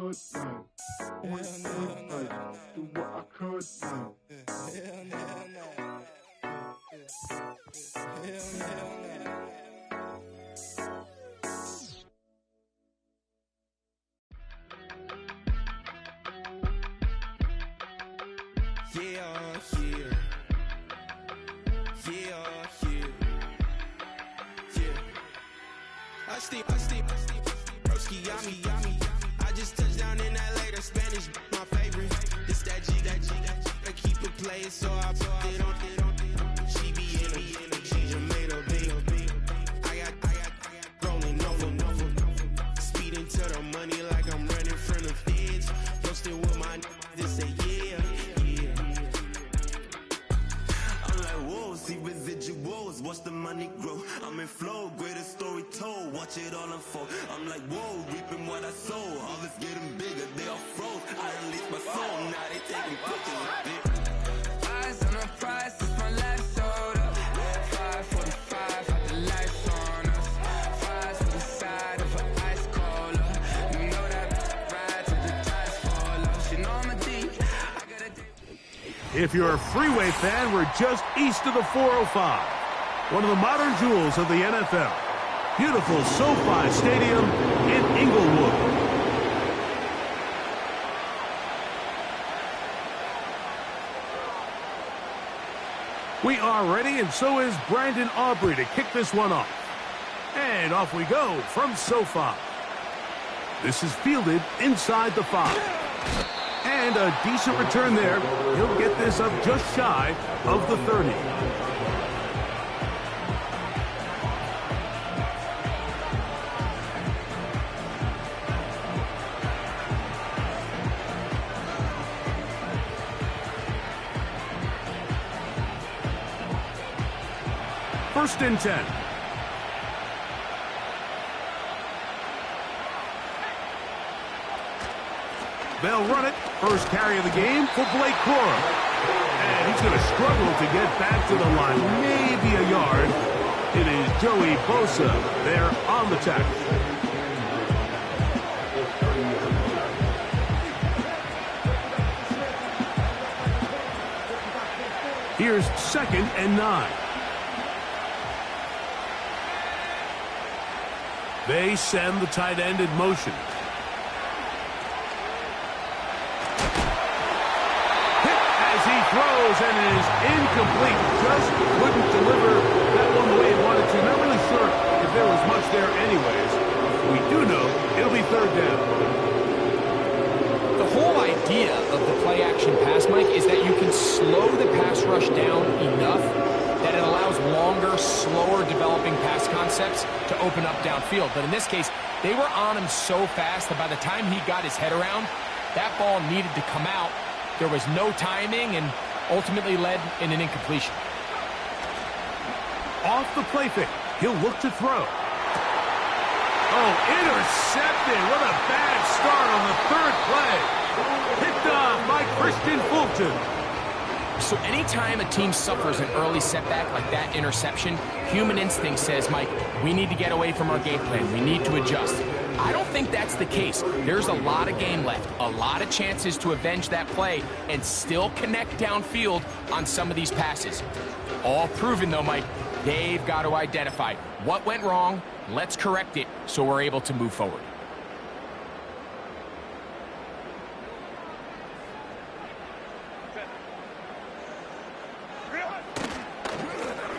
could now. Always good now. Do what I could now. I just touched down in LA, the Spanish, my favorite. This that G, I keep it playing, so I put it on. She be in a she just made a big. I got rolling over. Speeding to the money like I'm running from the feds. Posting with my this say yeah. I'm like, whoa, see residuals, watch the money grow. I'm in flow, greatest story told, watch it all unfold. I'm like, whoa, reaping what I sow, harvest getting bigger, they all froze. I released my soul, now they taking pictures. Eyes on the prize, it's my life sold up. 545, had the lights on us. Fries to the side of an ice cola. You know that ride till the tires fall off. You know I'm a D, I got a D. If you're a Freeway fan, we're just east of the 405. One of the modern jewels of the NFL. Beautiful SoFi Stadium in Inglewood. We are ready, and so is Brandon Aubrey to kick this one off. And off we go from SoFi. This is fielded inside the 5. And a decent return there. He'll get this up just shy of the 30. First and 10. They'll run it. First carry of the game for Blake Corum. And he's going to struggle to get back to the line. Maybe a yard. It is Joey Bosa there on the tackle. Here's 2nd and 9. They send the tight end in motion. Hit as he throws, and it is incomplete. Just couldn't deliver that one the way he wanted to. Not really sure if there was much there anyways. We do know it'll be 3rd down. The whole idea of the play-action pass, Mike, is that you can slow the pass rush down enough that it allows longer, slower developing pass concepts to open up downfield. But in this case, they were on him so fast that by the time he got his head around, that ball needed to come out. There was no timing and ultimately led in an incompletion. Off the play fake, he'll look to throw. Oh, intercepted. What a bad start on the 3rd play. Picked off by Christian Fulton. So anytime a team suffers an early setback like that interception, human instinct says, Mike, we need to get away from our game plan. We need to adjust. I don't think that's the case. There's a lot of game left, a lot of chances to avenge that play and still connect downfield on some of these passes. All proven, though, Mike, they've got to identify what went wrong, let's correct it so we're able to move forward.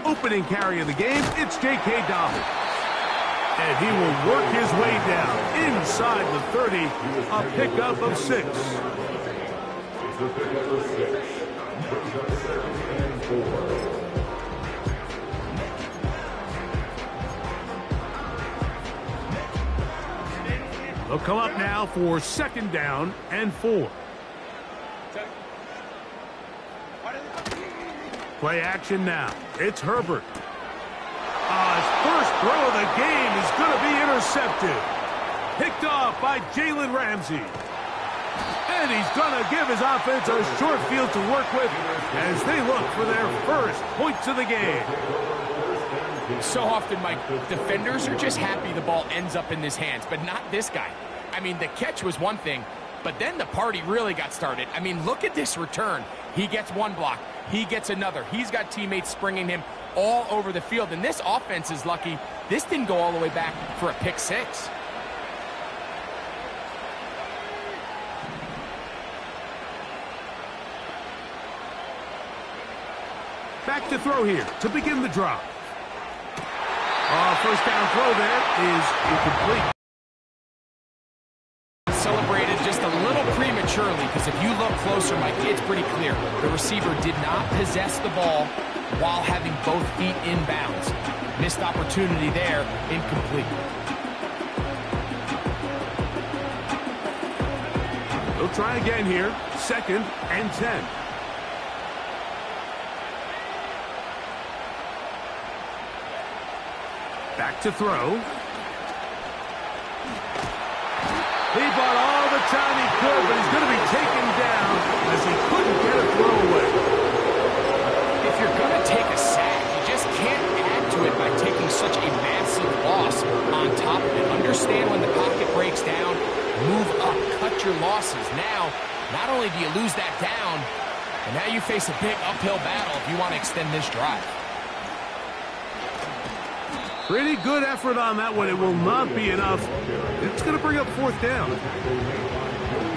Opening carry of the game, it's J.K. Dobbins. And he will work his way down inside the 30, a pickup of 6. They'll come up now for 2nd down and 4. Play action now. It's Herbert. His first throw of the game is going to be intercepted. Picked off by Jalen Ramsey. And he's going to give his offense a short field to work with as they look for their first points of the game. So often, Mike, defenders are just happy the ball ends up in his hands, but not this guy. I mean, the catch was one thing, but then the party really got started. I mean, look at this return. He gets one block. He gets another. He's got teammates springing him all over the field. And this offense is lucky. This didn't go all the way back for a pick six. Back to throw here to begin the drive. First down throw there is incomplete. Celebrated just a little prematurely, because if you look closer, Mike, it's pretty clear. The receiver did not possess the ball while having both feet in bounds. Missed opportunity there, incomplete. They'll try again here, 2nd and 10. Back to throw. He bought all the time he could, but he's going to be taken down as he couldn't get a throw away. If you're going to take a sack, you just can't add to it by taking such a massive loss on top of it. Understand when the pocket breaks down, move up, cut your losses. Now, not only do you lose that down, but now you face a big uphill battle if you want to extend this drive. Pretty good effort on that one. It will not be enough. It's going to bring up 4th down.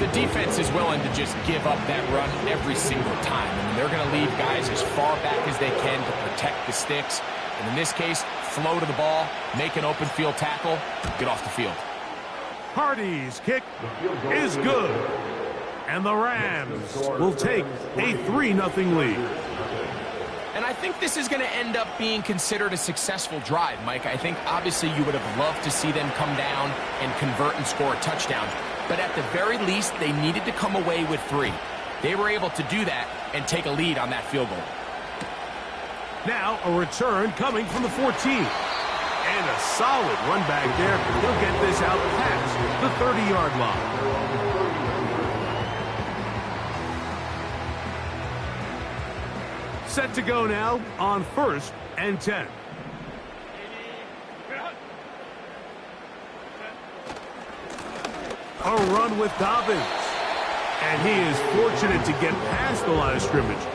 The defense is willing to just give up that run every single time. I mean, they're going to leave guys as far back as they can to protect the sticks. And in this case, flow to the ball, make an open field tackle, get off the field. Hardy's kick is good. And the Rams will take a 3-0 lead. And I think this is going to end up being considered a successful drive, Mike. I think obviously you would have loved to see them come down and convert and score a touchdown. But at the very least, they needed to come away with 3. They were able to do that and take a lead on that field goal. Now a return coming from the 14. And a solid run back there. He'll get this out past the 30-yard line. Set to go now on 1st and 10. A run with Dobbins. And he is fortunate to get past the line of scrimmage.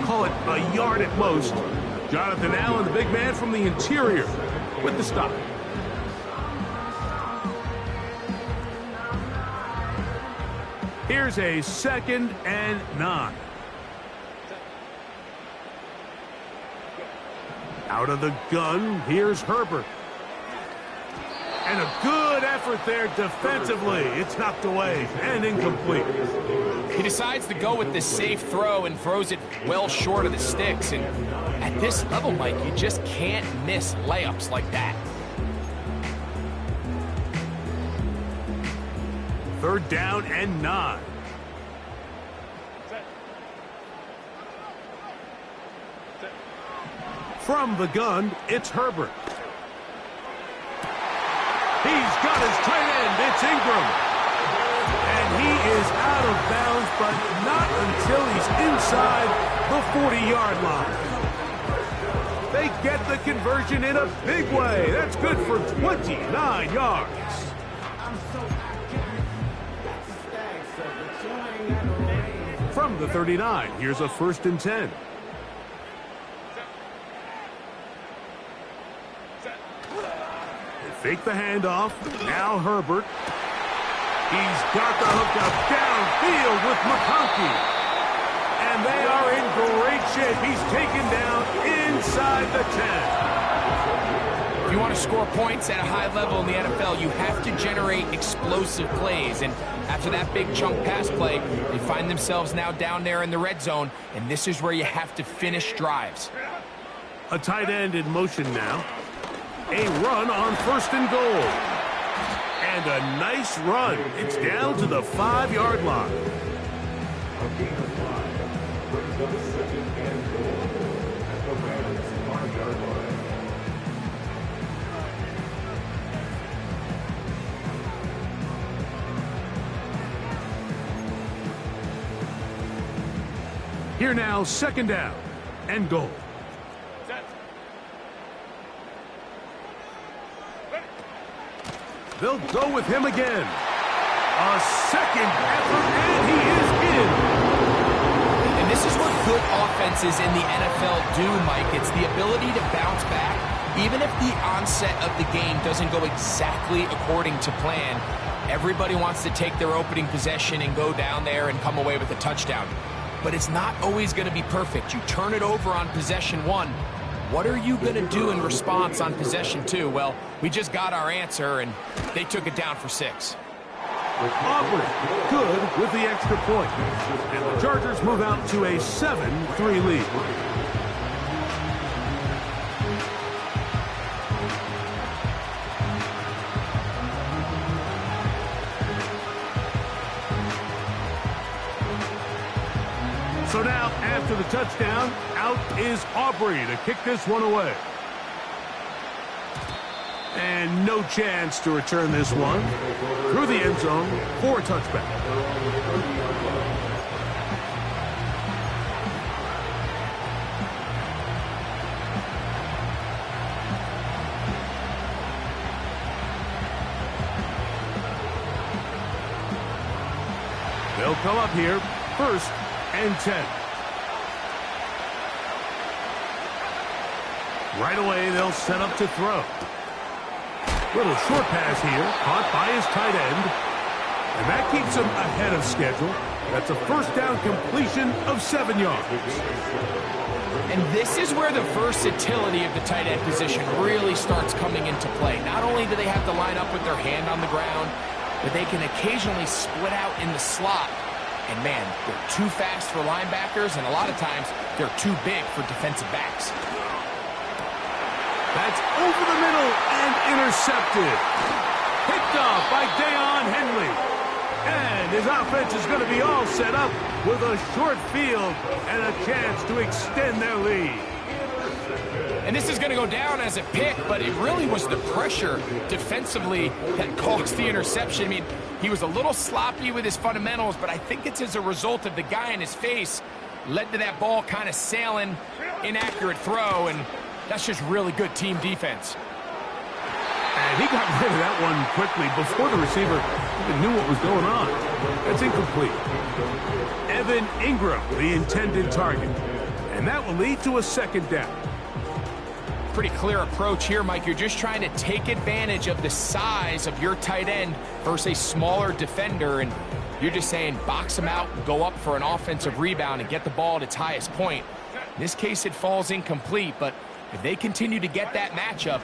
Call it a yard at most. Jonathan Allen, the big man from the interior, with the stop. Here's a 2nd and 9. Out of the gun, here's Herbert. And a good effort there defensively. It's knocked away and incomplete. He decides to go with this safe throw and throws it well short of the sticks. And at this level, Mike, you just can't miss layups like that. 3rd down and 9. From the gun, it's Herbert. He's got his tight end. It's Ingram. And he is out of bounds, but not until he's inside the 40-yard line. They get the conversion in a big way. That's good for 29 yards. From the 39, here's a 1st and 10. Fake the handoff. Now Herbert. He's got the hook up downfield with McConkey. And they are in great shape. He's taken down inside the 10. If you want to score points at a high level in the NFL, you have to generate explosive plays. And after that big chunk pass play, they find themselves now down there in the red zone. And this is where you have to finish drives. A tight end in motion now. A run on 1st and goal. And a nice run. It's down to the 5-yard line. Here now, 2nd down and goal. They'll go with him again. A second effort, and he is in. And this is what good offenses in the NFL do, Mike. It's the ability to bounce back, even if the onset of the game doesn't go exactly according to plan. Everybody wants to take their opening possession and go down there and come away with a touchdown. But it's not always going to be perfect. You turn it over on possession 1. What are you going to do in response on possession 2? Well, we just got our answer, and they took it down for 6. Aubrey, good with the extra point. And the Chargers move out to a 7-3 lead. So now, after the touchdown, out is Aubrey to kick this one away. And no chance to return this one through the end zone for a touchback. They'll come up here, 1st and 10. Right away, they'll set up to throw. Little short pass here, caught by his tight end. And that keeps him ahead of schedule. That's a first down completion of 7 yards. And this is where the versatility of the tight end position really starts coming into play. Not only do they have to line up with their hand on the ground, but they can occasionally split out in the slot. And man, they're too fast for linebackers, and a lot of times they're too big for defensive backs. That's over the middle and intercepted. Picked off by Deion Henley. And his offense is going to be all set up with a short field and a chance to extend their lead. And this is going to go down as a pick, but it really was the pressure defensively that caused the interception. I mean, he was a little sloppy with his fundamentals, but I think it's as a result of the guy in his face led to that ball kind of sailing, inaccurate throw, and that's just really good team defense. And he got rid of that one quickly before the receiver even knew what was going on. That's incomplete. Evan Ingram, the intended target. And that will lead to a 2nd down. Pretty clear approach here, Mike. You're just trying to take advantage of the size of your tight end versus a smaller defender, and you're just saying box him out, go up for an offensive rebound, and get the ball at its highest point. In this case, it falls incomplete, but if they continue to get that matchup,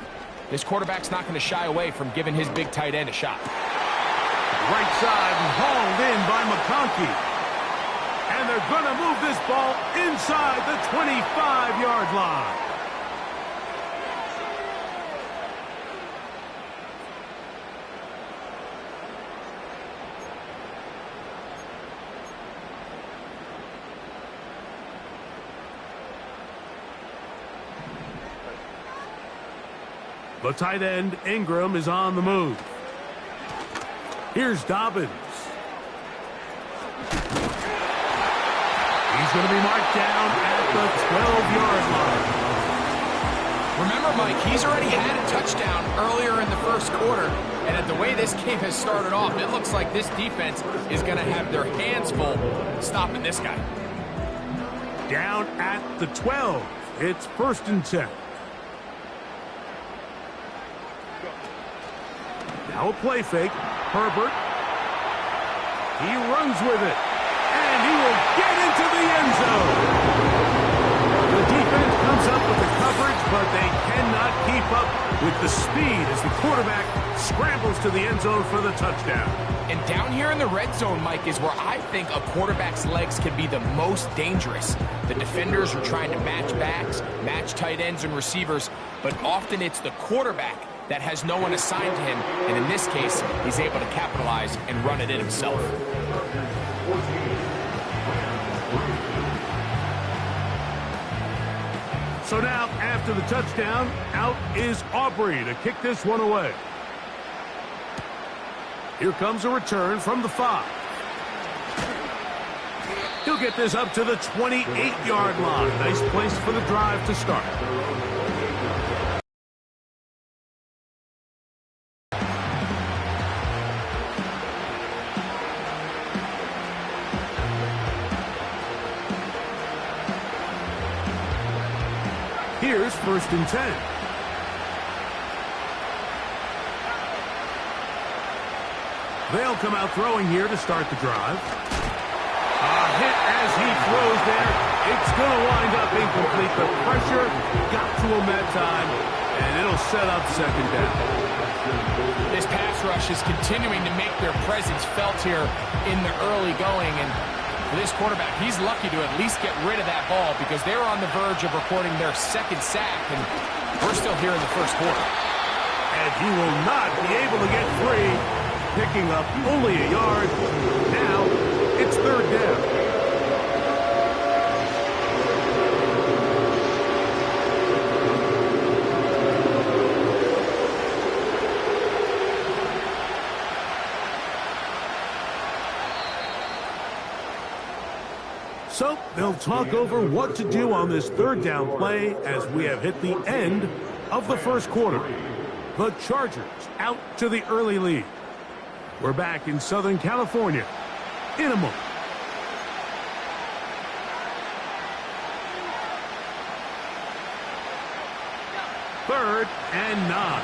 this quarterback's not going to shy away from giving his big tight end a shot. Right side hauled in by McConkey. And they're going to move this ball inside the 25-yard line. The tight end, Ingram, is on the move. Here's Dobbins. He's going to be marked down at the 12-yard line. Remember, Mike, he's already had a touchdown earlier in the first quarter, and at the way this game has started off, it looks like this defense is going to have their hands full stopping this guy. Down at the 12. It's 1st and 10. Now a play fake. Herbert. He runs with it. And he will get into the end zone. The defense comes up with the coverage, but they cannot keep up with the speed as the quarterback scrambles to the end zone for the touchdown. And down here in the red zone, Mike, is where I think a quarterback's legs can be the most dangerous. The defenders are trying to match backs, match tight ends and receivers, but often it's the quarterback that has no one assigned to him, and in this case, he's able to capitalize and run it in himself. So now, after the touchdown, out is Aubrey to kick this one away. Here comes a return from the 5. He'll get this up to the 28-yard line. Nice place for the drive to start. Here's 1st and 10. They'll come out throwing here to start the drive. A hit as he throws there. It's going to wind up incomplete. The pressure got to him that time, and it'll set up 2nd down. This pass rush is continuing to make their presence felt here in the early going, and for this quarterback, he's lucky to at least get rid of that ball because they're on the verge of recording their 2nd sack, and we're still here in the 1st quarter. And he will not be able to get free, picking up only a yard. Now it's 3rd down. So they'll talk over what to do on this 3rd down play as we have hit the end of the 1st quarter. The Chargers out to the early lead. We're back in Southern California in a moment. Third and 9.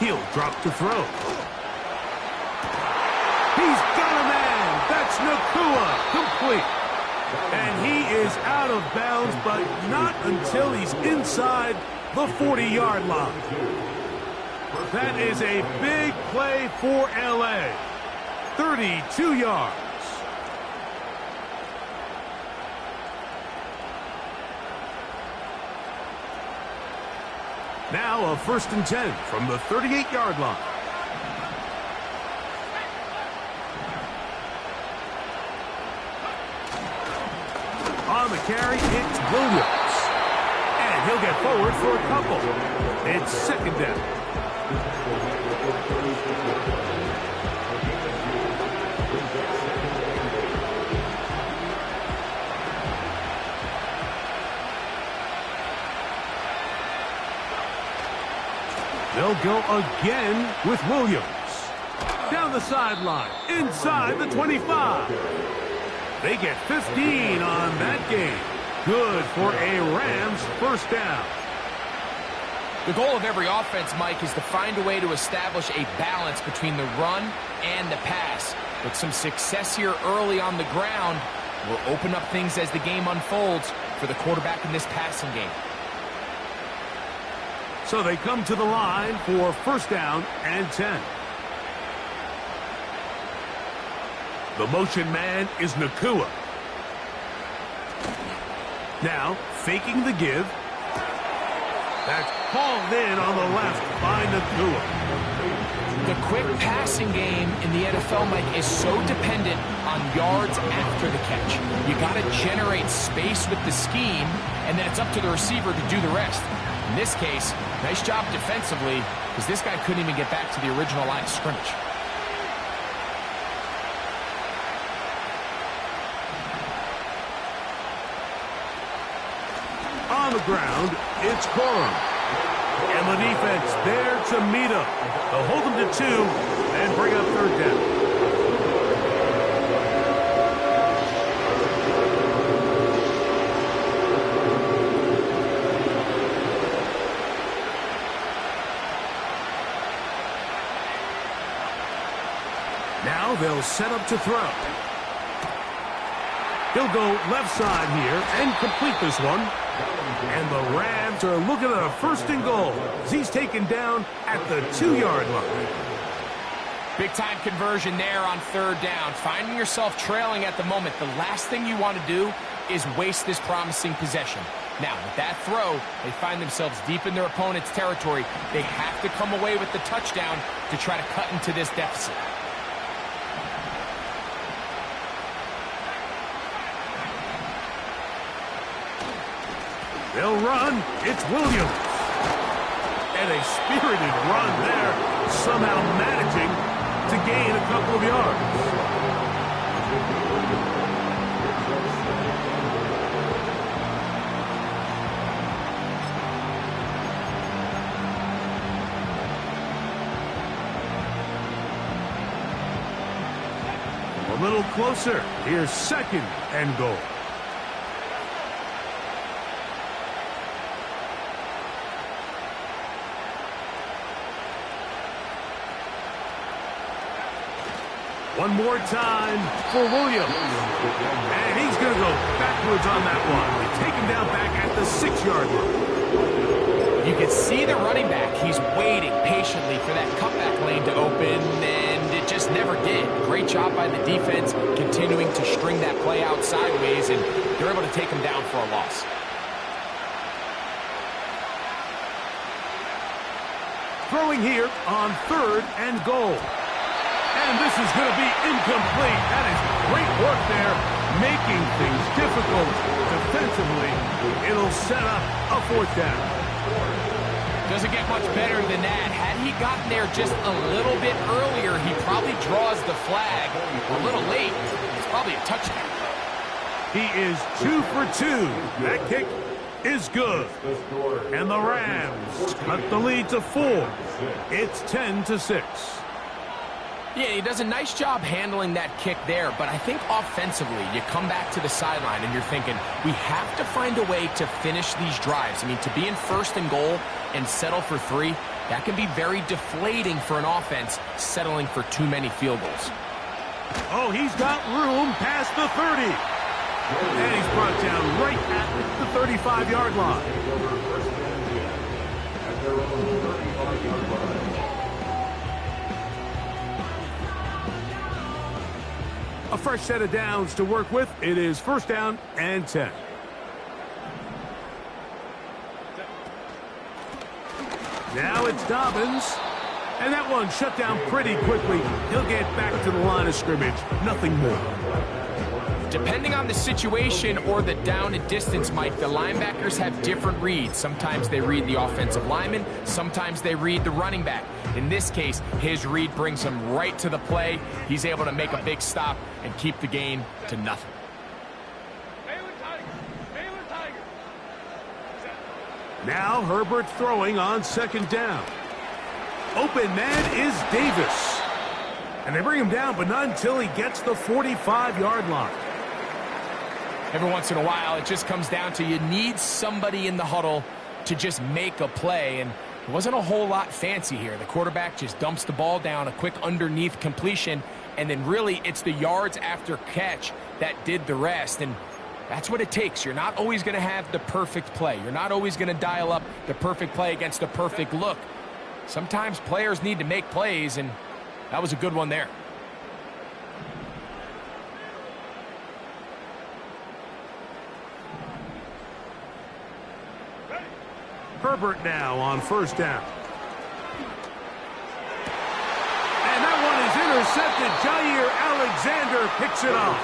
He'll drop to throw. He's got a man. That's Nacua, complete. And he is out of bounds, but not until he's inside the 40-yard line. That is a big play for L.A. 32 yards. Now a 1st and 10 from the 38-yard line. On the carry, it's Williams. And he'll get forward for a couple. It's 2nd down. They'll go again with Williams. Down the sideline, inside the 25. They get 15 on that game. Good for a Rams 1st down. The goal of every offense, Mike, is to find a way to establish a balance between the run and the pass. With some success here early on the ground, will open up things as the game unfolds for the quarterback in this passing game. So they come to the line for 1st down and 10. The motion man is Nacua. Now, faking the give. That's hauled in on the left by Nacua. The quick passing game in the NFL, Mike, is so dependent on yards after the catch. You got to generate space with the scheme, and then it's up to the receiver to do the rest. In this case, nice job defensively, because this guy couldn't even get back to the original line of scrimmage. On the ground, it's Corum. And the defense there to meet him. They'll hold him to 2 and bring up 3rd down. Now they'll set up to throw. He'll go left side here and complete this one. And the Rams are looking at a 1st and goal as he's taken down at the 2-yard line. Big-time conversion there on 3rd down. Finding yourself trailing at the moment, the last thing you want to do is waste this promising possession. Now, with that throw, they find themselves deep in their opponent's territory. They have to come away with the touchdown to try to cut into this deficit. They'll run. It's Williams. And a spirited run there, somehow managing to gain a couple of yards. A little closer. Here's 2nd and goal. One more time for Williams. And he's going to go backwards on that one. They take him down back at the 6-yard line. You can see the running back. He's waiting patiently for that cutback lane to open, and it just never did. Great job by the defense continuing to string that play out sideways, and they're able to take him down for a loss. Throwing here on 3rd and goal. And this is going to be incomplete. That is great work there, making things difficult defensively. It'll set up a 4th down. Doesn't get much better than that. Had he gotten there just a little bit earlier, he probably draws the flag. A little late. It's probably a touchdown. He is 2 for 2. That kick is good. And the Rams cut the lead to 4. It's 10-6. Yeah, he does a nice job handling that kick there, but I think offensively, you come back to the sideline and you're thinking, we have to find a way to finish these drives. I mean, to be in 1st and goal and settle for 3, that can be very deflating for an offense settling for too many field goals. Oh, he's got room past the 30. And he's brought down right at the 35-yard line. A fresh set of downs to work with. It is 1st down and 10. Now it's Dobbins. And that one shut down pretty quickly. He'll get back to the line of scrimmage. Nothing more. Depending on the situation or the down and distance, Mike, the linebackers have different reads. Sometimes they read the offensive lineman. Sometimes they read the running back. In this case, his read brings him right to the play. He's able to make a big stop and keep the gain to nothing. Now Herbert throwing on 2nd down. Open man is Davis. And they bring him down, but not until he gets the 45-yard line. Every once in a while, it just comes down to you need somebody in the huddle to just make a play, and it wasn't a whole lot fancy here. The quarterback just dumps the ball down, a quick underneath completion, and then really it's the yards after catch that did the rest, and that's what it takes. You're not always going to have the perfect play. You're not always going to dial up the perfect play against the perfect look. Sometimes players need to make plays, and that was a good one there. Herbert now on 1st down. And that one is intercepted. Jair Alexander picks it off.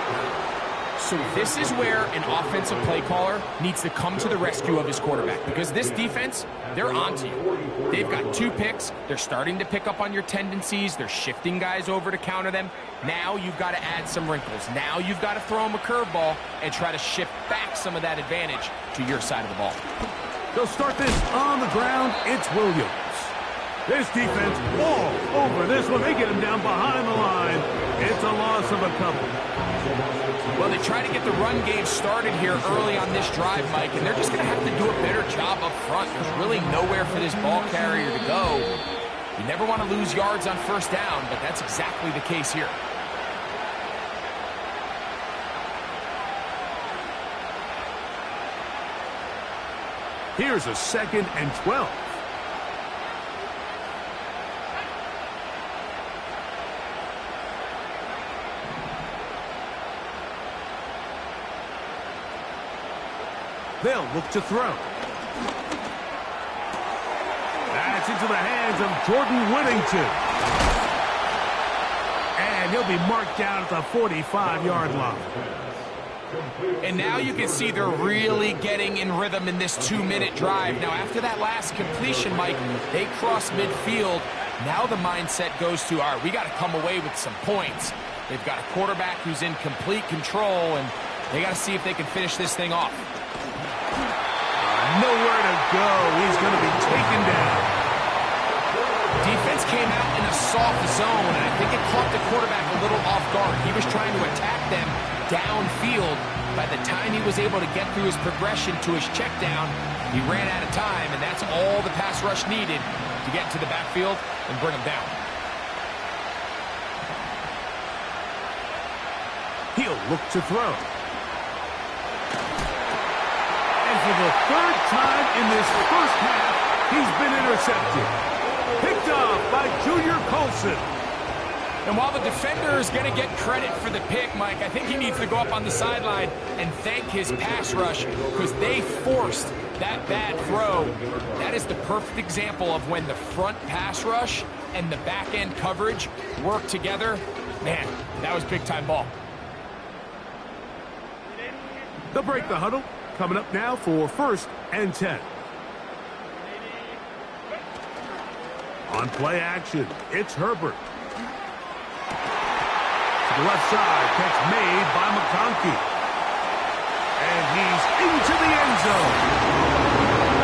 So this is where an offensive play caller needs to come to the rescue of his quarterback, because this defense, they're onto you. They've got 2 picks. They're starting to pick up on your tendencies. They're shifting guys over to counter them. Now you've got to add some wrinkles. Now you've got to throw them a curveball and try to shift back some of that advantage to your side of the ball. They'll start this on the ground. It's Williams. This defense all over this one. They get him down behind the line. It's a loss of a couple. Well, they try to get the run game started here early on this drive, Mike, and they're just going to have to do a better job up front. There's really nowhere for this ball carrier to go. You never want to lose yards on 1st down, but that's exactly the case here. Here's a 2nd and 12. They'll look to throw. That's into the hands of Jordan Whittington. And he'll be marked down at the 45-yard line. And now you can see they're really getting in rhythm in this 2-minute drive. Now, after that last completion, Mike, they cross midfield. Now the mindset goes to, all right, we got to come away with some points. They've got a quarterback who's in complete control, and they got to see if they can finish this thing off. Nowhere to go. He's going to be taken down. Defense came out in a soft zone, and I think it caught the quarterback a little off guard. He was trying to attack them downfield. By the time he was able to get through his progression to his check down, he ran out of time, and that's all the pass rush needed to get into the backfield and bring him down. He'll look to throw. And for the third time in this first half, he's been intercepted. Picked off by Junior Colson. And while the defender is going to get credit for the pick, Mike, I think he needs to go up on the sideline and thank his pass rush because they forced that bad throw. That is the perfect example of when the front pass rush and the back end coverage work together. Man, that was big-time ball. They'll break the huddle. Coming up now for 1st and 10. On play action, it's Herbert. To the left side, catch made by McConkey. And he's into the end zone.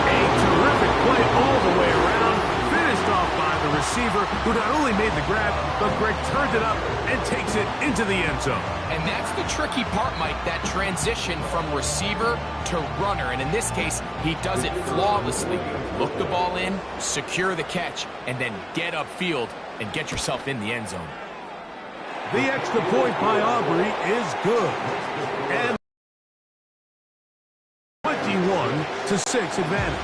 A terrific play all the way around. Finished off by the receiver, who not only made the grab, but Greg turned it up and takes it into the end zone. And that's the tricky part, Mike, that transition from receiver to runner. And in this case, he does it flawlessly. Look the ball in, secure the catch, and then get upfield and get yourself in the end zone. The extra point by Aubrey is good. And 21-6 advantage.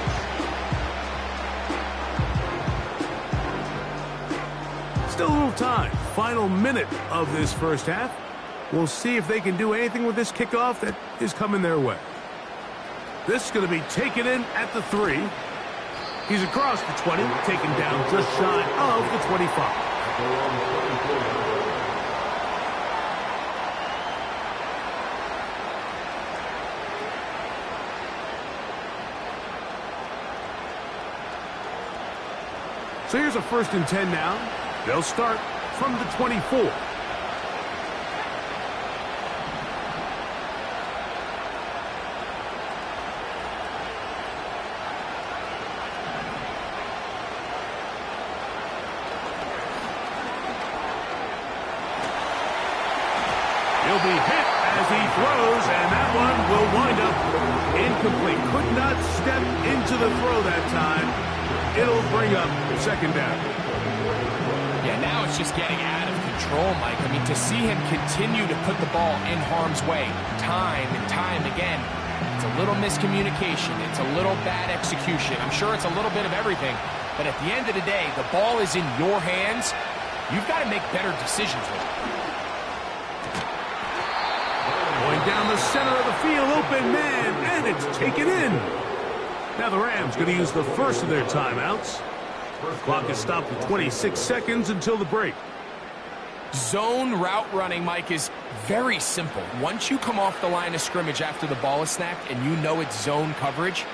Still a little time. Final minute of this first half. We'll see if they can do anything with this kickoff that is coming their way. This is going to be taken in at the 3. He's across the 20, taken down just shy of the 25. So here's a 1st and 10 now. They'll start from the 24. He'll be hit as he throws, and that one will wind up incomplete. Could not step into the throw that time. It'll bring up 2nd down. Yeah, now it's just getting out of control, Mike. I mean, to see him continue to put the ball in harm's way time and time again, it's a little miscommunication. It's a little bad execution. I'm sure it's a little bit of everything. But at the end of the day, the ball is in your hands. You've got to make better decisions with it. Going down the center of the field, open man, and it's taken in. Now the Rams going to use the first of their timeouts. Clock is stopped at 26 seconds until the break. Zone route running, Mike, is very simple. Once you come off the line of scrimmage after the ball is snapped and you know it's zone coverage,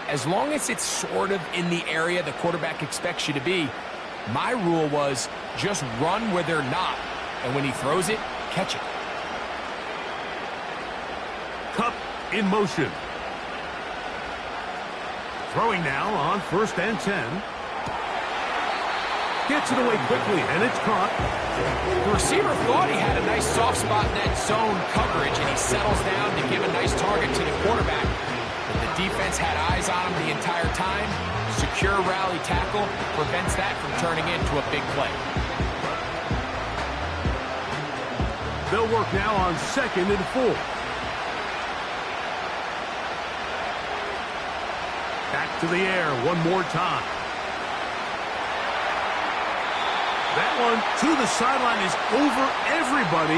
as long as it's sort of in the area the quarterback expects you to be, my rule was just run where they're not. And when he throws it, catch it. Kupp in motion. Throwing now on 1st and 10. Gets it away quickly, and it's caught. The receiver thought he had a nice soft spot in that zone coverage, and he settles down to give a nice target to the quarterback. But the defense had eyes on him the entire time. Secure rally tackle prevents that from turning into a big play. They'll work now on 2nd and 4. Back to the air one more time. That one to the sideline is over everybody.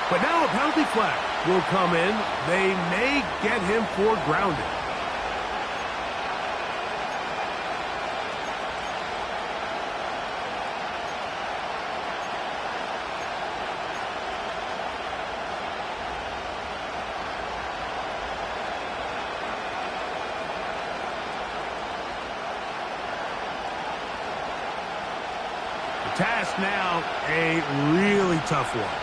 But now a penalty flag will come in. They may get him for grounding. task now a really tough one.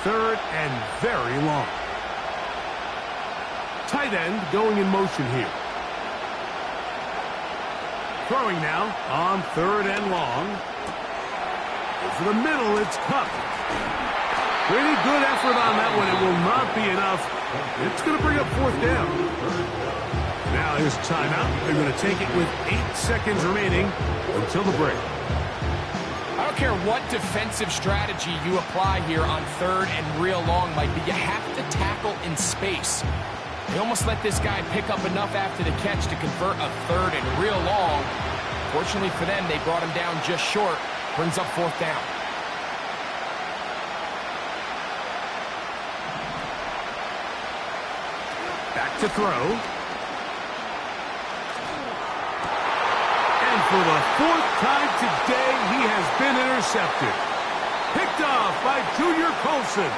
3rd and very long. Tight end going in motion here. Throwing now on 3rd and long. Over the middle, it's Kupp. Pretty good effort on that one. It will not be enough. It's going to bring up 4th down. Now here's a timeout. They're going to take it with 8 seconds remaining until the break. I don't care what defensive strategy you apply here on 3rd and real long, Mike, but you have to tackle in space. They almost let this guy pick up enough after the catch to convert a 3rd and real long. Fortunately for them, they brought him down just short. Brings up 4th down. Back to throw. And for the 4th time today, he has been intercepted. Picked off by Junior Colson.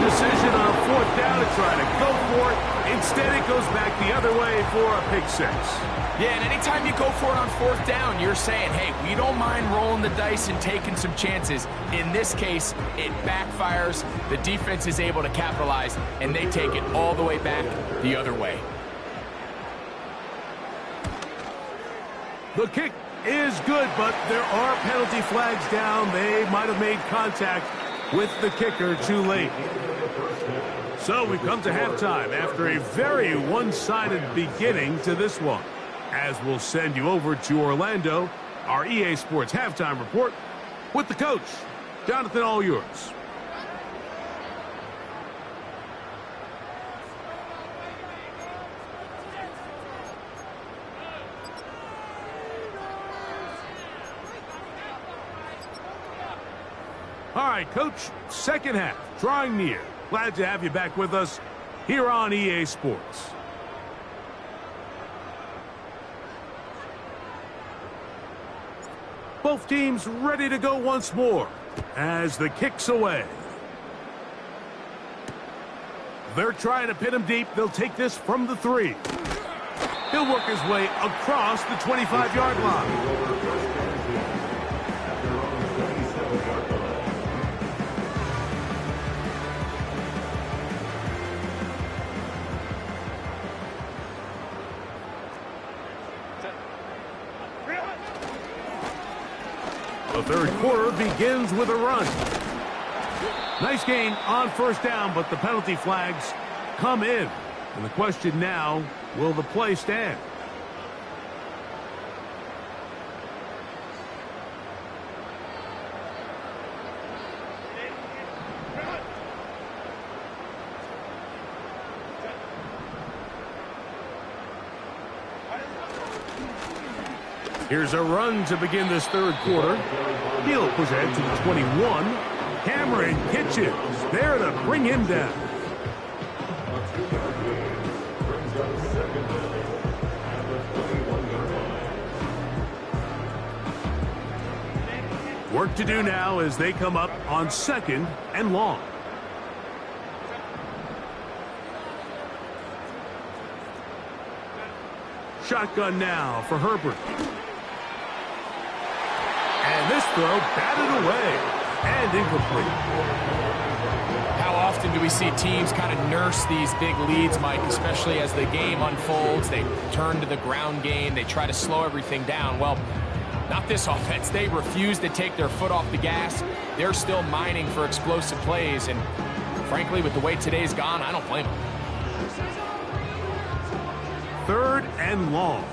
Decision on 4th down to try to go for it. Instead, it goes back the other way for a pick 6. Yeah, and anytime you go for it on 4th down, you're saying, hey, we don't mind rolling the dice and taking some chances. In this case, it backfires. The defense is able to capitalize, and they take it all the way back the other way. The kick is good, but there are penalty flags down. They might have made contact with the kicker too late. So we've come to halftime after a very one-sided beginning to this one. As we'll send you over to Orlando, our EA Sports halftime report with the coach. Jonathan, all yours. All right, Coach, second half, drawing near. Glad to have you back with us here on EA Sports. Both teams ready to go once more as the kick's away. They're trying to pin him deep. They'll take this from the 3. He'll work his way across the 25-yard line. The third quarter begins with a run. Nice gain on 1st down, but the penalty flags come in. And the question now, will the play stand? Here's a run to begin this third quarter. He'll push ahead to the 21. Cameron Kitchens there to bring him down. Work to do now as they come up on 2nd and long. Shotgun now for Herbert. And this throw batted away and incomplete. How often do we see teams kind of nurse these big leads, Mike, especially as the game unfolds? They turn to the ground game. They try to slow everything down. Well, not this offense. They refuse to take their foot off the gas. They're still mining for explosive plays. And frankly, with the way today's gone, I don't blame them. 3rd and long.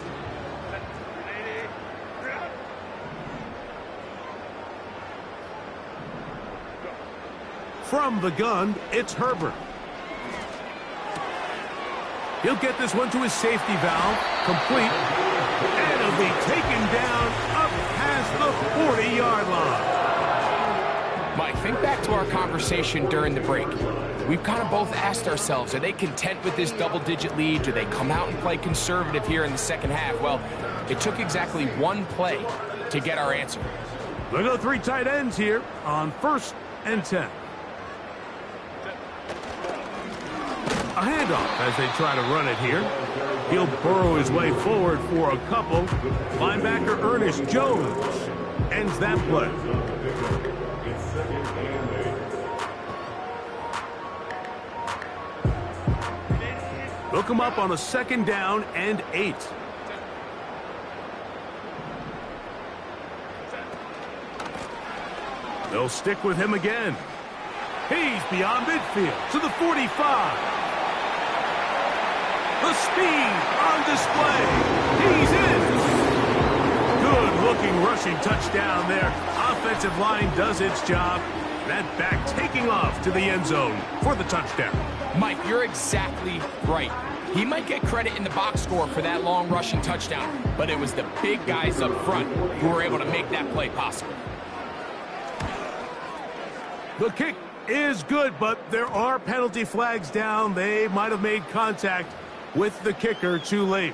From the gun, it's Herbert. He'll get this one to his safety valve, complete, and it'll be taken down up past the 40-yard line. Mike, think back to our conversation during the break. We've kind of both asked ourselves, are they content with this double-digit lead? Do they come out and play conservative here in the second half? Well, it took exactly one play to get our answer. We'll go 3 tight ends here on 1st and 10. A handoff as they try to run it here. He'll burrow his way forward for a couple. Linebacker Ernest Jones ends that play. They'll come up on a 2nd down and 8. They'll stick with him again. He's beyond midfield to the 45. The speed on display. He's in. Good-looking rushing touchdown there. Offensive line does its job. That back taking off to the end zone for the touchdown. Mike, you're exactly right. He might get credit in the box score for that long rushing touchdown, but it was the big guys up front who were able to make that play possible. The kick is good, but there are penalty flags down. They might have made contact with the kicker too late.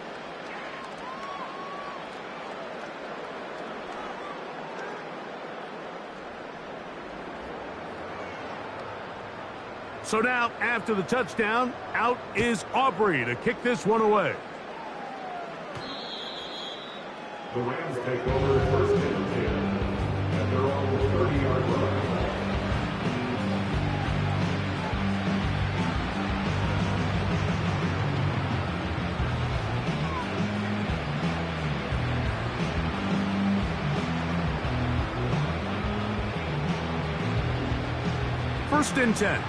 So now, after the touchdown, out is Aubrey to kick this one away. The Rams take over 1st and 10 at their own 30-yard line. First and 10.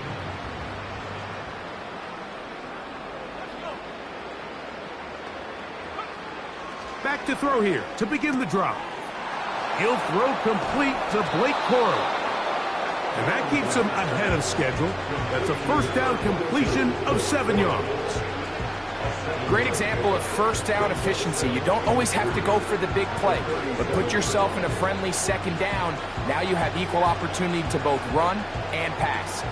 Back to throw here to begin the drive. He'll throw complete to Blake Corum. And that keeps him ahead of schedule. That's a 1st down completion of 7 yards. Great example of 1st down efficiency. You don't always have to go for the big play, but put yourself in a friendly 2nd down. Now you have equal opportunity to both run and pass.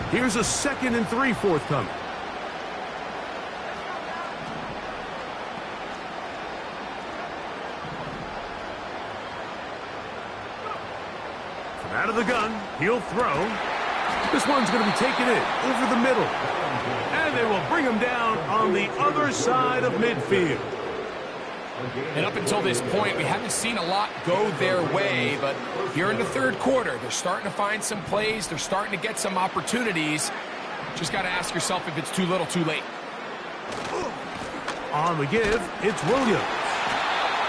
Here's a 2nd and 3 forthcoming. From out of the gun, he'll throw. This one's going to be taken in over the middle. And they will bring him down on the other side of midfield. And up until this point, we haven't seen a lot go their way, but here in the 3rd quarter, they're starting to find some plays. They're starting to get some opportunities. Just got to ask yourself if it's too little, too late. On the give, it's Williams.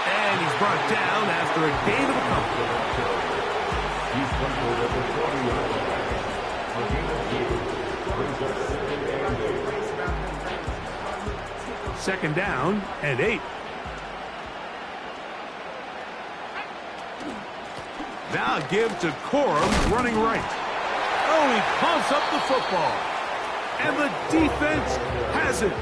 And he's brought down after a gain of a couple. He's fumbled at the 40-yard line. A gain of 2 brings up 2nd down and 8. Now give to Corum running right. Oh, he pumps up the football. And the defense has it.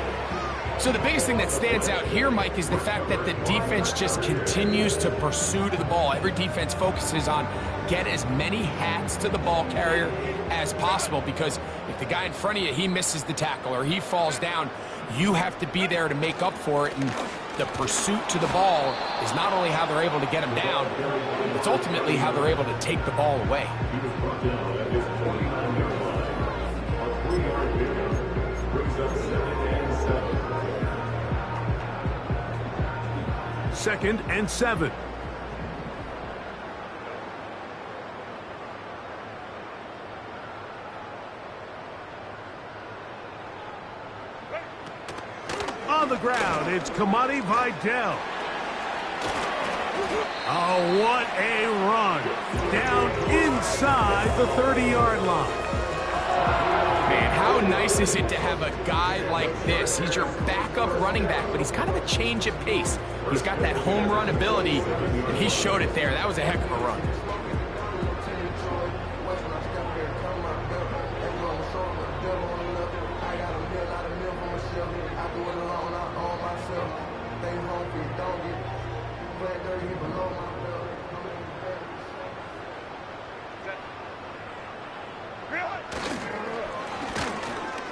So the biggest thing that stands out here, Mike, is the fact that the defense just continues to pursue to the ball. Every defense focuses on get as many hats to the ball carrier as possible, because if the guy in front of you, he misses the tackle or he falls down, you have to be there to make up for it. And the pursuit to the ball is not only how they're able to get him down, it's ultimately how they're able to take the ball away. He was brought down at his 29-yard line. A 3-yard pickup brings up 2nd and 7. 2nd and 7. On the ground, it's Kamani Vidal. Oh, what a run. Down inside the 30-yard line. Man, how nice is it to have a guy like this? He's your backup running back, but he's kind of a change of pace. He's got that home run ability, and he showed it there. That was a heck of a run.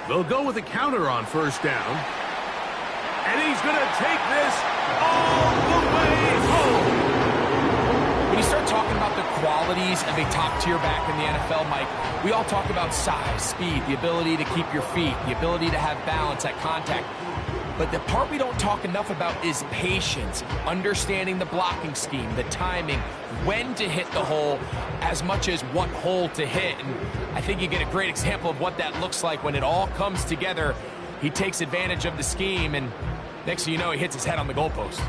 They'll go with a counter on 1st down. And he's going to take this all the way home. When you start talking about the qualities of a top-tier back in the NFL, Mike, we all talk about size, speed, the ability to keep your feet, the ability to have balance at contact. But the part we don't talk enough about is patience, understanding the blocking scheme, the timing, when to hit the hole, as much as what hole to hit. And I think you get a great example of what that looks like when it all comes together. He takes advantage of the scheme, and next thing you know, he hits his head on the goalpost.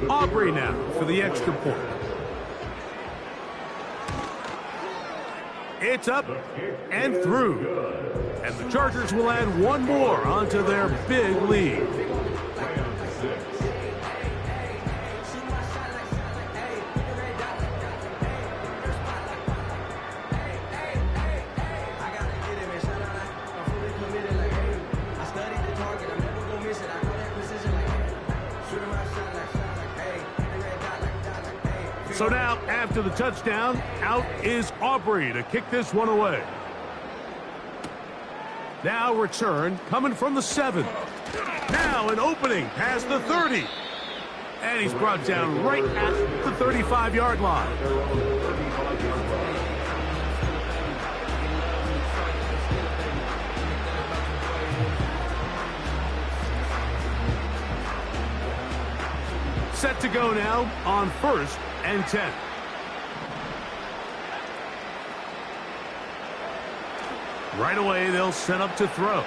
Aubrey now for the extra point. It's up and through. And the Chargers will add one more onto their big lead. So now, after the touchdown, out is Aubrey to kick this one away. Now return coming from the 7. Now an opening past the 30. And he's brought down right at the 35-yard line. Set to go now on 1st and 10. Right away, they'll set up to throw.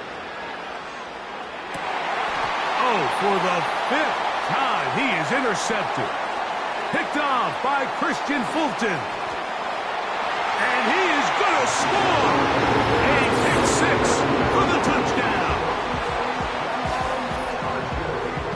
Oh, for the 5th time, he is intercepted. Picked off by Christian Fulton. And he is going to score. A pick-6 for the touchdown.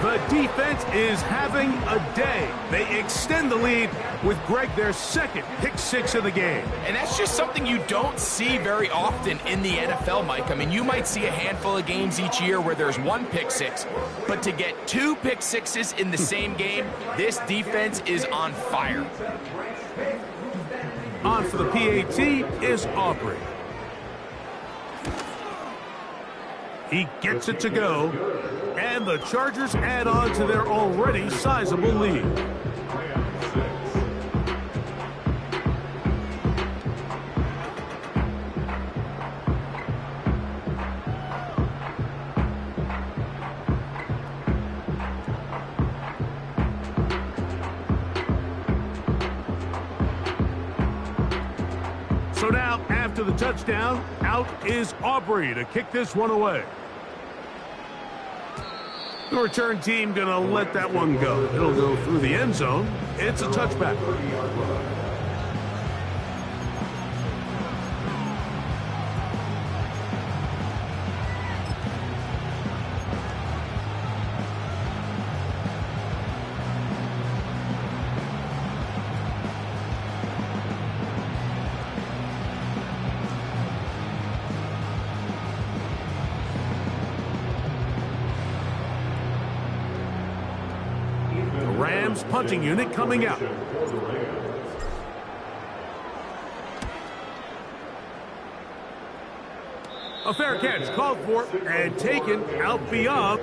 The defense is having a day. They extend the lead with Greg their second pick-6 of the game. And that's just something you don't see very often in the NFL, Mike. I mean, you might see a handful of games each year where there's one pick-6, but to get 2 pick-6s in the same game, this defense is on fire. On for the PAT is Aubrey. He gets it to go, and the Chargers add on to their already sizable lead. So now, after the touchdown, out is Aubrey to kick this one away. The return team going to let that one go. It'll go through the end zone. It's a touchback. Rams punting unit coming out. A fair catch called for and taken out beyond.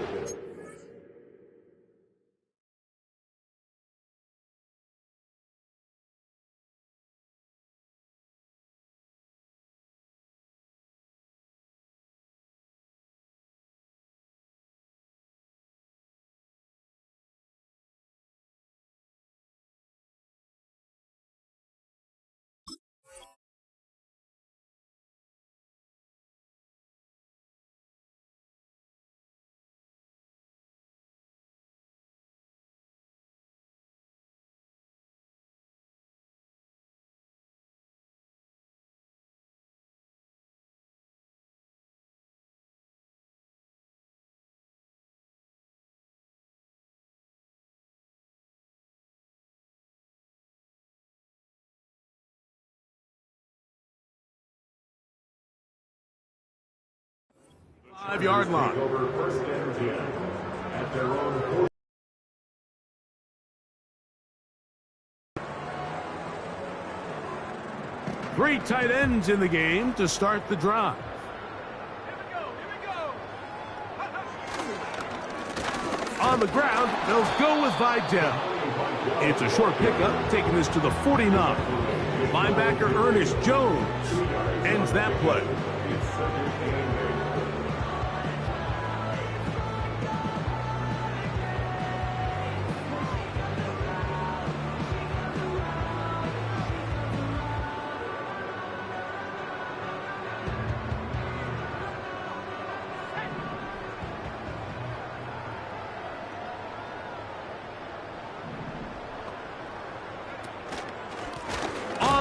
Five-yard line. Over 1st and 10 at their own 3 tight ends in the game to start the drive. On the ground, they'll go with Vidal. It's a short pickup, taking this to the 49. Linebacker Ernest Jones ends that play.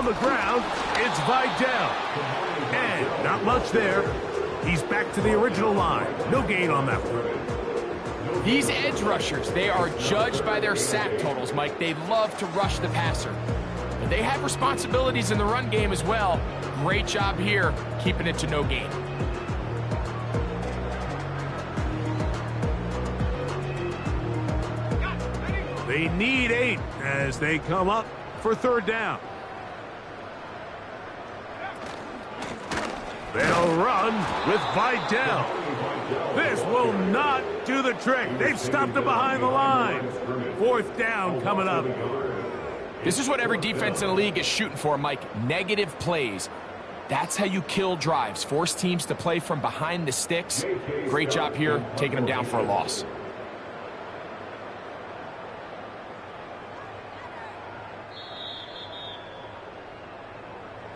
the ground, it's Vidal. And not much there. He's back to the original line. No gain on that one. These edge rushers, they are judged by their sack totals, Mike. They love to rush the passer. But they have responsibilities in the run game as well. Great job here, keeping it to no gain. They need 8 as they come up for third down. They'll run with Vidal. This will not do the trick. They've stopped him behind the line. Fourth down coming up. This is what every defense in the league is shooting for, Mike. Negative plays. That's how you kill drives. Force teams to play from behind the sticks. Great job here, taking them down for a loss.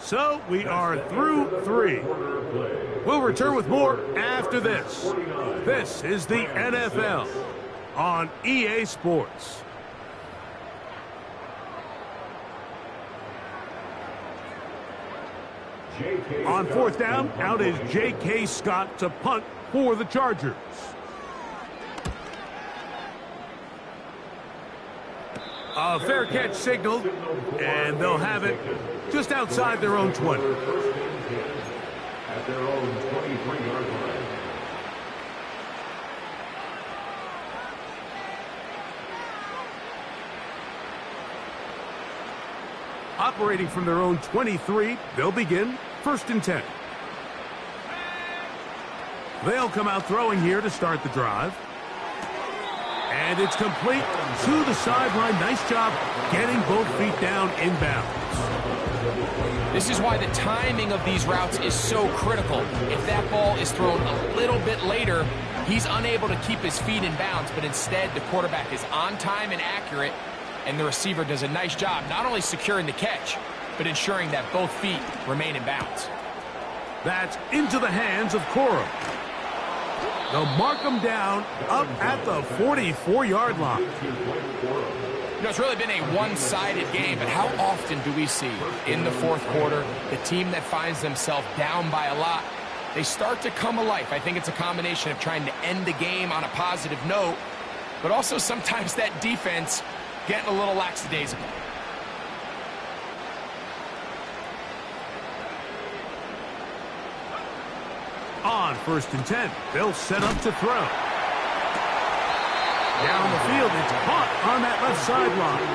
So we are through 3. We'll return with more after this. This is the NFL on EA Sports. On fourth down, out is J.K. Scott to punt for the Chargers. A fair catch signaled, and they'll have it just outside their own 20. At their own 23-yard line. Operating from their own 23, they'll begin first and 10. They'll come out throwing here to start the drive. And it's complete to the sideline. Nice job getting both feet down inbounds. This is why the timing of these routes is so critical. If that ball is thrown a little bit later, he's unable to keep his feet in bounds, but instead the quarterback is on time and accurate, and the receiver does a nice job not only securing the catch, but ensuring that both feet remain in bounds. That's into the hands of Corum. They'll mark him down up at the 44-yard line. You know, it's really been a one-sided game, but how often do we see in the fourth quarter the team that finds themselves down by a lot, they start to come alive? I think it's a combination of trying to end the game on a positive note, but also sometimes that defense getting a little lackadaisical. On first and 10, they'll set up to throw. Down the field, it's caught on that left sideline.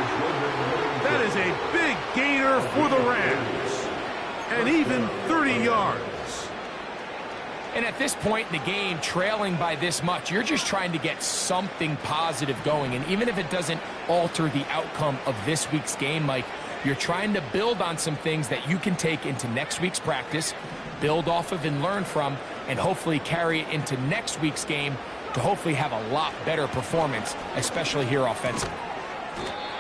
That is a big gainer for the Rams. And even 30 yards. And at this point in the game, trailing by this much, you're just trying to get something positive going. And even if it doesn't alter the outcome of this week's game, Mike, you're trying to build on some things that you can take into next week's practice, build off of and learn from, and hopefully carry it into next week's game to hopefully have a lot better performance, especially here offensively.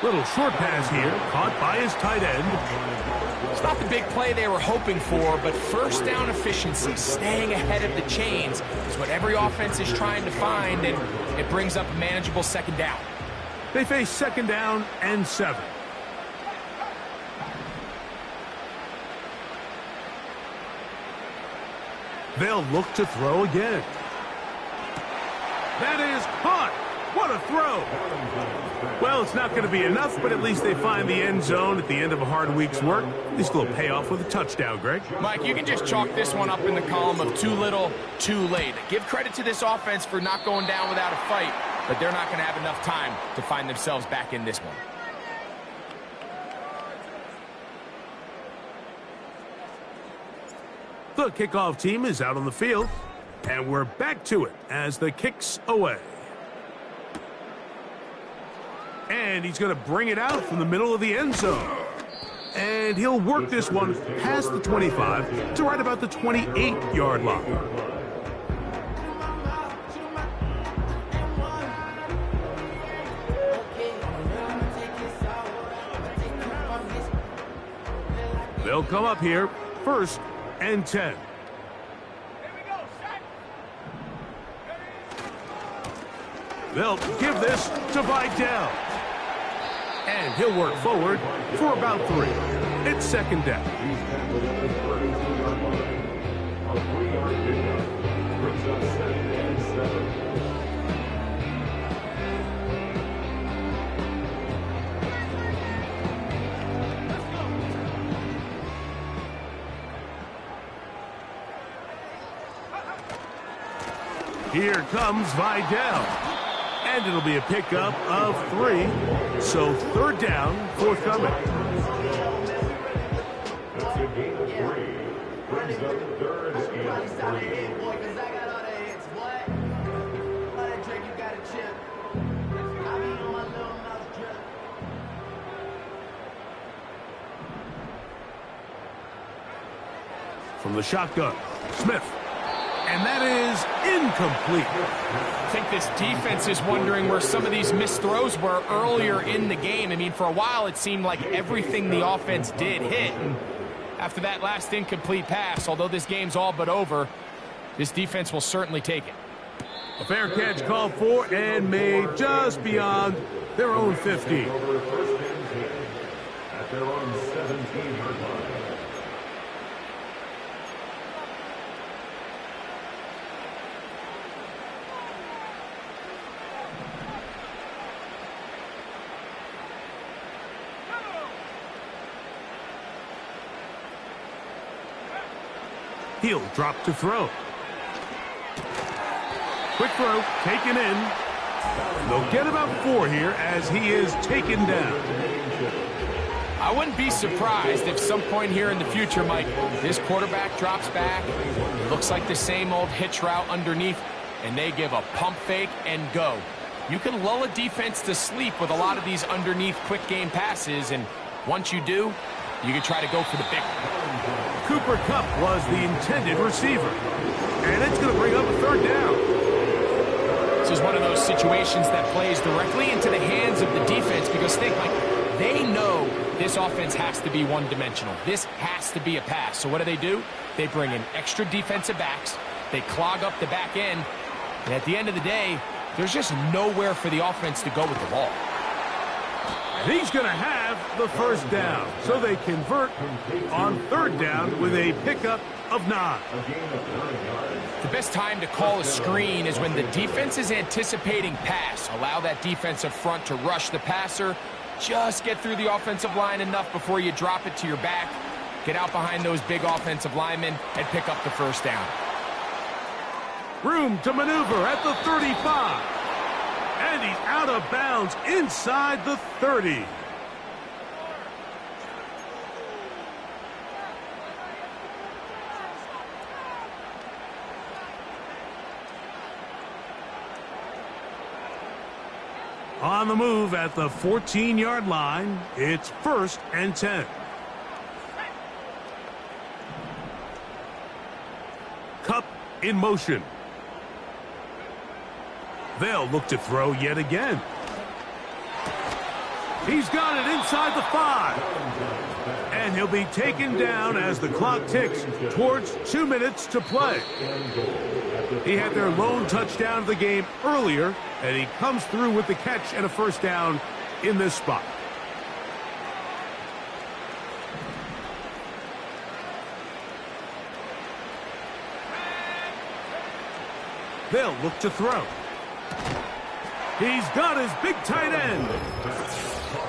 Little short pass here, caught by his tight end. It's not the big play they were hoping for, but first down efficiency, staying ahead of the chains, is what every offense is trying to find, and it brings up a manageable second down. They face second down and 7. They'll look to throw again. That is caught. What a throw. Well, it's not going to be enough, but at least they find the end zone at the end of a hard week's work. At least a little payoff with a touchdown, Greg. Mike, you can just chalk this one up in the column of too little, too late. Give credit to this offense for not going down without a fight, but they're not going to have enough time to find themselves back in this one. The kickoff team is out on the field, and we're back to it as the kick's away. And he's going to bring it out from the middle of the end zone. And he'll work this one past the 25 to right about the 28-yard line. They'll come up here first and 10. They'll give this to Vidal. And he'll work forward for about 3. It's second down. He's tackled at the 32-yard line. A 3-yard pickup brings up 2nd and 7. Here comes Vidal. And it'll be a pickup of 3. So third down, forthcoming. That's a gain of 3. Brings up 3rd and 3. From the shotgun, Smith. And that is incomplete. I think this defense is wondering where some of these missed throws were earlier in the game. I mean, for a while, it seemed like everything the offense did hit. And after that last incomplete pass, although this game's all but over, this defense will certainly take it. A fair catch called for and made just beyond their own 50. Over 1st and 10 at their own 17-yard line. He'll drop to throw. Quick throw, taken in. They'll get about 4 here as he is taken down. I wouldn't be surprised if some point here in the future, Mike, this quarterback drops back, looks like the same old hitch route underneath, and they give a pump fake and go. You can lull a defense to sleep with a lot of these underneath quick game passes, and once you do, you can try to go for the big one. Cooper Kupp was the intended receiver. And it's going to bring up a 3rd down. This is one of those situations that plays directly into the hands of the defense because think, like, they know this offense has to be one-dimensional. This has to be a pass. So what do? They bring in extra defensive backs. They clog up the back end. And at the end of the day, there's just nowhere for the offense to go with the ball. And he's going to have the first down. So they convert on 3rd down with a pickup of 9. The best time to call a screen is when the defense is anticipating pass. Allow that defensive front to rush the passer. Just get through the offensive line enough before you drop it to your back. Get out behind those big offensive linemen and pick up the first down. Room to maneuver at the 35. And he's out of bounds inside the 30. On the move at the 14-yard line, it's 1st and 10. Kupp in motion. They'll look to throw yet again. He's got it inside the 5. And he'll be taken down as the clock ticks towards 2 minutes to play. He had their lone touchdown of the game earlier, and he comes through with the catch and a first down in this spot. They'll look to throw. He's got his big tight end.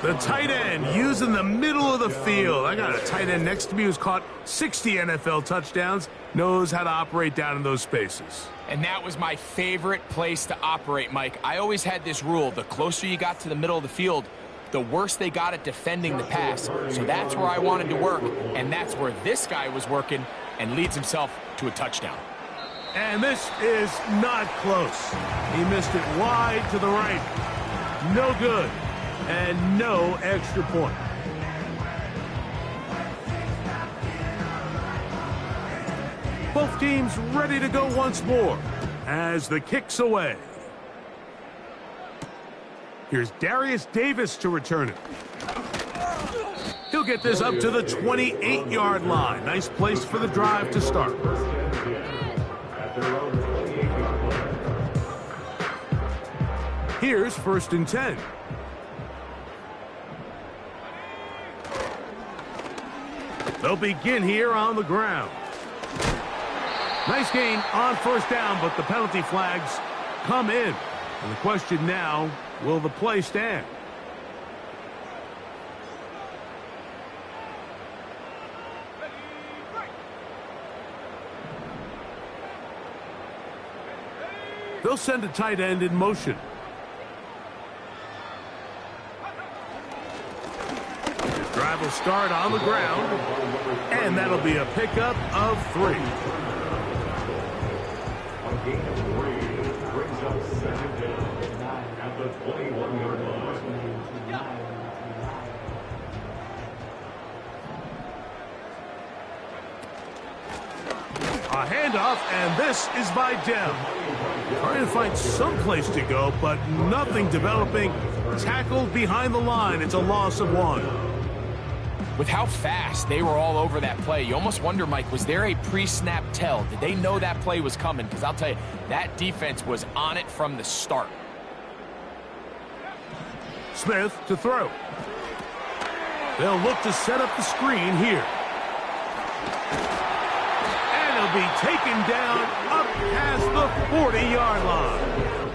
The tight end using the middle of the field. I got a tight end next to me who's caught 60 NFL touchdowns, knows how to operate down in those spaces. And that was my favorite place to operate, Mike. I always had this rule. The closer you got to the middle of the field, the worse they got at defending the pass. So that's where I wanted to work, and that's where this guy was working and leads himself to a touchdown. And this is not close. He missed it wide to the right. No good. And no extra point. Both teams ready to go once more as the kick's away. Here's Darius Davis to return it. He'll get this up to the 28-yard line. Nice place for the drive to start. Here's 1st and 10. They'll begin here on the ground. Nice gain on first down, but the penalty flags come in. And the question now, will the play stand? They'll send a tight end in motion. Drive will start on the ground, and that'll be a pickup of 3. A gain of 3 brings up 2nd down at the 21-yard line. A handoff, and this is by Dell. Trying to find some place to go, but nothing developing. Tackled behind the line. It's a loss of 1. With how fast they were all over that play, you almost wonder, Mike, was there a pre-snap tell? Did they know that play was coming? Because I'll tell you, that defense was on it from the start. Smith to throw. They'll look to set up the screen here. And he'll be taken down up past the 40-yard line.